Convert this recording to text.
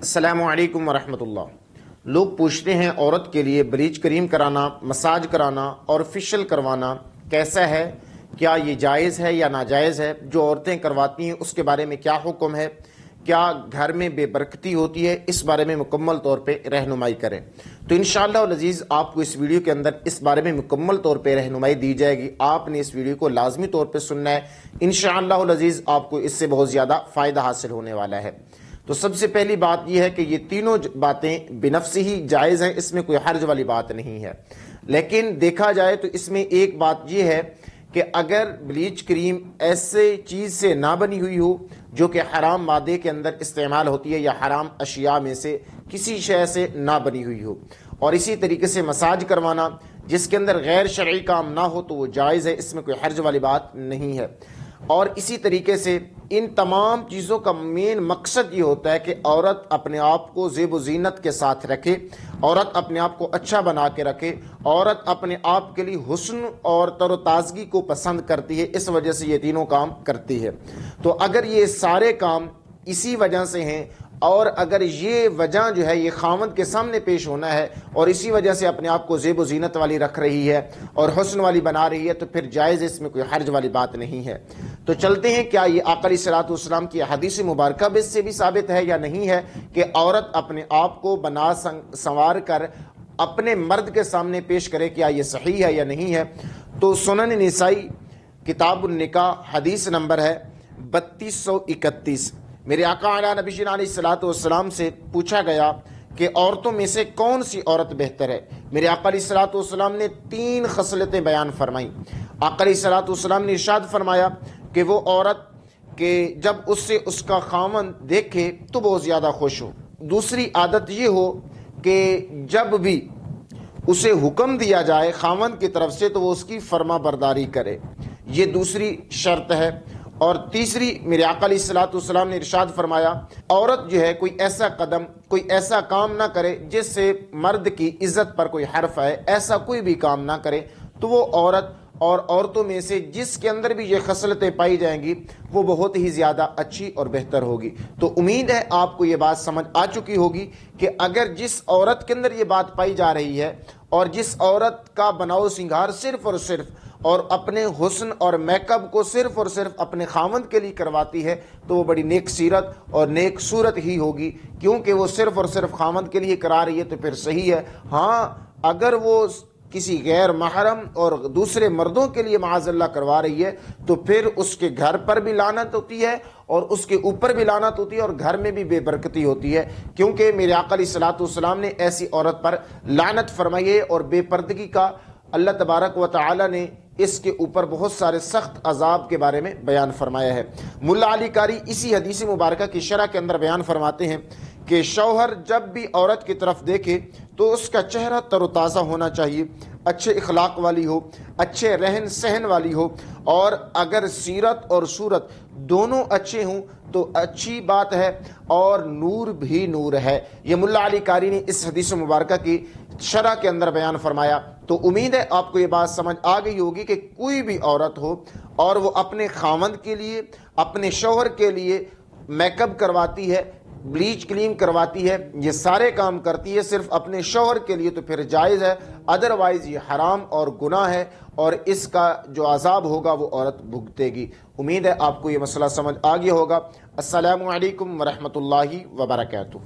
السلام علیکم ورحمۃ اللہ۔ لوگ پوچھتے ہیں عورت کے لیے بلیچ کریم کرانا، مساج کرانا اور فیشل کروانا کیسا ہے؟ کیا یہ جائز ہے یا ناجائز ہے؟ جو عورتیں کرواتی ہیں اس کے بارے میں کیا حکم ہے؟ کیا گھر میں بے برکتی ہوتی ہے؟ اس بارے میں مکمل طور پہ رہنمائی کریں تو انشاءاللہ العزیز آپ کو اس ویڈیو کے اندر اس بارے میں مکمل طور پہ رہنمائی دی جائے گی۔ آپ نے اس ویڈیو کو لازمی طور پہ سننا ہے، انشاءاللہ العزیز آپ کو اس سے بہت زیادہ فائدہ حاصل ہونے والا ہے۔ تو سب سے پہلی بات یہ ہے کہ یہ تینوں باتیں بنفس ہی جائز ہیں، اس میں کوئی حرج والی بات نہیں ہے، لیکن دیکھا جائے تو اس میں ایک بات یہ ہے کہ اگر بلیچ کریم ایسے چیز سے نہ بنی ہوئی ہو جو کہ حرام مادے کے اندر استعمال ہوتی ہے یا حرام اشیاء میں سے کسی شے سے نہ بنی ہوئی ہو، اور اسی طریقے سے مساج کروانا جس کے اندر غیر شرعی کام نہ ہو تو وہ جائز ہے، اس میں کوئی حرج والی بات نہیں ہے۔ اور اسی طریقے سے ان تمام چیزوں کا مین مقصد یہ ہوتا ہے کہ عورت اپنے آپ کو زیب و زینت کے ساتھ رکھے، عورت اپنے آپ کو اچھا بنا کے رکھے، عورت اپنے آپ کے لیے حسن اور تر و تازگی کو پسند کرتی ہے، اس وجہ سے یہ تینوں کام کرتی ہے۔ تو اگر یہ سارے کام اسی وجہ سے ہیں اور اگر یہ وجہ جو ہے یہ خاوند کے سامنے پیش ہونا ہے اور اسی وجہ سے اپنے آپ کو زیب و زینت والی رکھ رہی ہے اور حسن والی بنا رہی ہے تو پھر جائز، اس میں کوئی حرج والی بات نہیں ہے۔ تو چلتے ہیں، کیا یہ آقا علیہ الصلوۃ والسلام کی حدیث مبارکہ بھی اس سے بھی ثابت ہے یا نہیں ہے کہ عورت اپنے آپ کو بنا سنوار کر اپنے مرد کے سامنے پیش کرے؟ کیا یہ صحیح ہے یا نہیں ہے؟ تو سنن نسائی کتاب النکاح حدیث نمبر ہے 3231۔ میرے آقا اعلیٰ نبی علیہ الصلوۃ والسلام سے پوچھا گیا کہ عورتوں میں سے کون سی عورت بہتر ہے؟ میرے آقا علیہ الصلوۃ والسلام نے 3 خصلتیں بیان فرمائیں۔ آقا علیہ الصلوۃ والسلام نے ارشاد فرمایا کہ وہ عورت کہ جب اس سے اس کا خاوند دیکھے تو بہت زیادہ خوش ہو۔ دوسری عادت یہ ہو کہ جب بھی اسے حکم دیا جائے خاوند کی طرف سے تو وہ اس کی فرما برداری کرے، یہ دوسری شرط ہے۔ اور تیسری، میرے آقا علیہ الصلوۃ والسلام نے ارشاد فرمایا عورت جو ہے کوئی ایسا قدم، کوئی ایسا کام نہ کرے جس سے مرد کی عزت پر کوئی حرف آئے، ایسا کوئی بھی کام نہ کرے تو وہ عورت اور عورتوں میں سے جس کے اندر بھی یہ خصلتیں پائی جائیں گی وہ بہت ہی زیادہ اچھی اور بہتر ہوگی۔ تو امید ہے آپ کو یہ بات سمجھ آ چکی ہوگی کہ اگر جس عورت کے اندر یہ بات پائی جا رہی ہے اور جس عورت کا بناؤ سنگھار صرف اور صرف اور اپنے حسن اور میک اپ کو صرف اور صرف اپنے خاوند کے لیے کرواتی ہے تو وہ بڑی نیک سیرت اور نیک صورت ہی ہوگی، کیونکہ وہ صرف اور صرف خاوند کے لیے کرا رہی ہے تو پھر صحیح ہے۔ ہاں، اگر وہ کسی غیر محرم اور دوسرے مردوں کے لیے معاذ اللہ کروا رہی ہے تو پھر اس کے گھر پر بھی لعنت ہوتی ہے اور اس کے اوپر بھی لعنت ہوتی ہے اور گھر میں بھی بے برکتی ہوتی ہے، کیونکہ میرے آقا علیہ الصلوۃ والسلام نے ایسی عورت پر لعنت فرمائی ہے اور بے پردگی کا اللہ تبارک و تعالی نے اس کے اوپر بہت سارے سخت عذاب کے بارے میں بیان فرمایا ہے۔ ملا علی قاری اسی حدیث مبارکہ کی شرح کے اندر بیان فرماتے ہیں کہ شوہر جب بھی عورت کی طرف دیکھے تو اس کا چہرہ تر و تازہ ہونا چاہیے، اچھے اخلاق والی ہو، اچھے رہن سہن والی ہو، اور اگر سیرت اور صورت دونوں اچھے ہوں تو اچھی بات ہے اور نور بھی نور ہے۔ یہ ملا علی قاری نے اس حدیث مبارکہ کی شرح کے اندر بیان فرمایا۔ تو امید ہے آپ کو یہ بات سمجھ آ گئی ہوگی کہ کوئی بھی عورت ہو اور وہ اپنے خاوند کے لیے، اپنے شوہر کے لیے میک اپ کرواتی ہے، بلیچ کریم کرواتی ہے، یہ سارے کام کرتی ہے صرف اپنے شوہر کے لیے تو پھر جائز ہے، ادروائز یہ حرام اور گناہ ہے اور اس کا جو عذاب ہوگا وہ عورت بھگتے گی۔ امید ہے آپ کو یہ مسئلہ سمجھ آ گیا ہوگا۔ السلام علیکم ورحمۃ اللہ وبرکاتہ۔